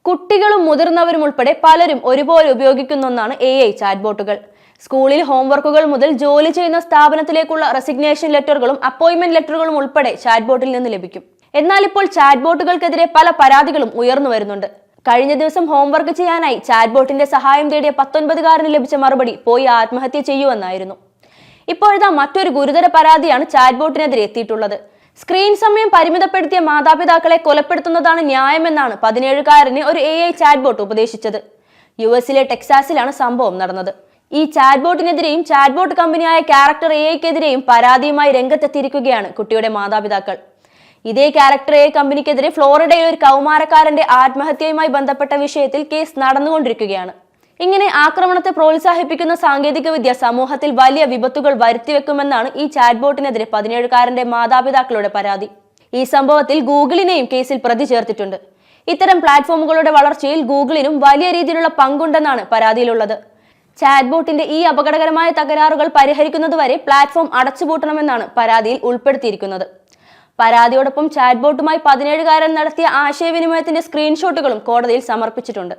കുട്ടികളും മുതിർന്നവരും ഉൾപ്പെടെ പലരും ഒരുപോലെ ഉപയോഗിക്കുന്ന ഒന്നാണ് AI ചാറ്റ്ബോട്ടുകൾ. സ്കൂളിൽ ഹോംവർക്കുകൾ മുതൽ ജോലി ചെയ്യുന്ന സ്ഥാപനത്തിലേക്കുള്ള റെസിഗ്നേഷൻ ലെറ്ററുകളും അപ്പോയിന്റ്മെന്റ് ലെറ്ററുകളും ഉൾപ്പെടെ ചാറ്റ്ബോട്ടിൽ നിന്ന് ലഭിക്കും. എന്നാൽ ഇപ്പോൾ ചാറ്റ്ബോട്ടുകൾക്കെതിരെ പല പരാതികളും ഉയർന്നു വരുന്നുണ്ട്. കഴിഞ്ഞ ദിവസം ഹോംവർക്ക് ചെയ്യാനായി ചാറ്റ്ബോട്ടിന്റെ സഹായം തേടിയ 19-കാരന് ലഭിച്ച മറുപടി പോയി ആത്മഹത്യ ചെയ്യുമെന്നായിരുന്നു. ഇപ്പോഴത്തെ മറ്റൊരു ഗുരുതര പരാതിയാണ് ചാറ്റ്ബോട്ടിനെതിരെ എത്തിയിട്ടുള്ളത്. സ്ക്രീൻ സമയം പരിമിതപ്പെടുത്തിയ മാതാപിതാക്കളെ കൊലപ്പെടുത്തുന്നതാണ് ന്യായമെന്നാണ് 17-കാരന് ഒരു AI ചാറ്റ്ബോട്ട് ഉപദേശിച്ചത്. US-ലെ ടെക്സാസിലാണ് സംഭവം നടന്നത്. ഈ ചാറ്റ്ബോട്ടിനെതിരെയും ചാറ്റ്ബോട്ട് കമ്പനിയായ ക്യാരക്ടർ AIക്കെതിരെയും പരാതിയുമായി രംഗത്തെത്തിയിരിക്കുകയാണ് കുട്ടിയുടെ മാതാപിതാക്കൾ. ഇതേ ക്യാരക്ടർ AI കമ്പനിക്കെതിരെ ഫ്ലോറിഡയിൽ ഒരു കൗമാരക്കാരന്റെ ആത്മഹത്യയുമായി ബന്ധപ്പെട്ട വിഷയത്തിൽ കേസ് നടന്നുകൊണ്ടിരിക്കുകയാണ്. ഇങ്ങനെ ആക്രമണത്തെ പ്രോത്സാഹിപ്പിക്കുന്ന സാങ്കേതികവിദ്യ സമൂഹത്തിൽ വലിയ വിപത്തുകൾ വരുത്തിവെക്കുമെന്നാണ് ഈ ചാറ്റ്ബോട്ടിനെതിരെ 17-കാരന്റെ മാതാപിതാക്കളുടെ പരാതി. ഈ സംഭവത്തിൽ ഗൂഗിളിനെയും കേസിൽ പ്രതി ചേർത്തിട്ടുണ്ട്. ഇത്തരം പ്ലാറ്റ്ഫോമുകളുടെ വളർച്ചയിൽ ഗൂഗിളിനും വലിയ രീതിയിലുള്ള പങ്കുണ്ടെന്നാണ് പരാതിയിലുള്ളത്. ചാറ്റ്ബോട്ടിന്റെ ഈ അപകടകരമായ തകരാറുകൾ പരിഹരിക്കുന്നതുവരെ പ്ലാറ്റ്ഫോം അടച്ചുപൂട്ടണമെന്നാണ് പരാതിയിൽ ഉൾപ്പെടുത്തിയിരിക്കുന്നത്. പരാതിയോടൊപ്പം ചാറ്റ്ബോട്ടുമായി 17-കാരൻ നടത്തിയ ആശയവിനിമയത്തിന്റെ സ്ക്രീൻഷോട്ടുകളും കോടതിയിൽ സമർപ്പിച്ചിട്ടുണ്ട്.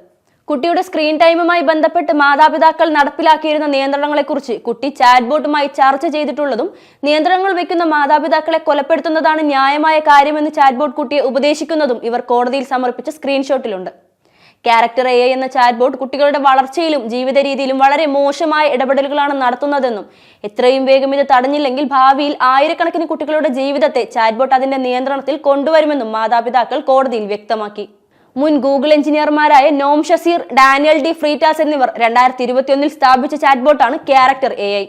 കുട്ടിയുടെ സ്ക്രീൻ ടൈമുമായി ബന്ധപ്പെട്ട് മാതാപിതാക്കൾ നടപ്പിലാക്കിയിരുന്ന നിയന്ത്രണങ്ങളെക്കുറിച്ച് കുട്ടി ചാറ്റ്ബോട്ടുമായി ചർച്ച ചെയ്തിട്ടുള്ളതും നിയന്ത്രണങ്ങൾ വെക്കുന്ന മാതാപിതാക്കളെ കൊലപ്പെടുത്തുന്നതാണ് ന്യായമായ കാര്യമെന്ന് ചാറ്റ്ബോട്ട് കുട്ടിയെ ഉപദേശിക്കുന്നതും ഇവർ കോടതിയിൽ സമർപ്പിച്ച സ്ക്രീൻഷോട്ടിലുണ്ട്. ക്യാരക്ടർ AI എന്ന ചാറ്റ്ബോട്ട് കുട്ടികളുടെ വളർച്ചയിലും ജീവിത രീതിയിലും വളരെ മോശമായ ഇടപെടലുകളാണ് നടത്തുന്നതെന്നും എത്രയും വേഗം ഇത് തടഞ്ഞില്ലെങ്കിൽ ഭാവിയിൽ ആയിരക്കണക്കിന് കുട്ടികളുടെ ജീവിതത്തെ ചാറ്റ്ബോട്ട് അതിന്റെ നിയന്ത്രണത്തിൽ കൊണ്ടുവരുമെന്നും മാതാപിതാക്കൾ കോടതിയിൽ വ്യക്തമാക്കി. മുൻ ഗൂഗിൾ എഞ്ചിനീയർമാരായ നോം ഷസീർ, ഡാനിയൽ ഡി ഫ്രീറ്റാസ് എന്നിവർ 2021 സ്ഥാപിച്ച ചാറ്റ്ബോട്ടാണ് ക്യാരക്ടർ AI.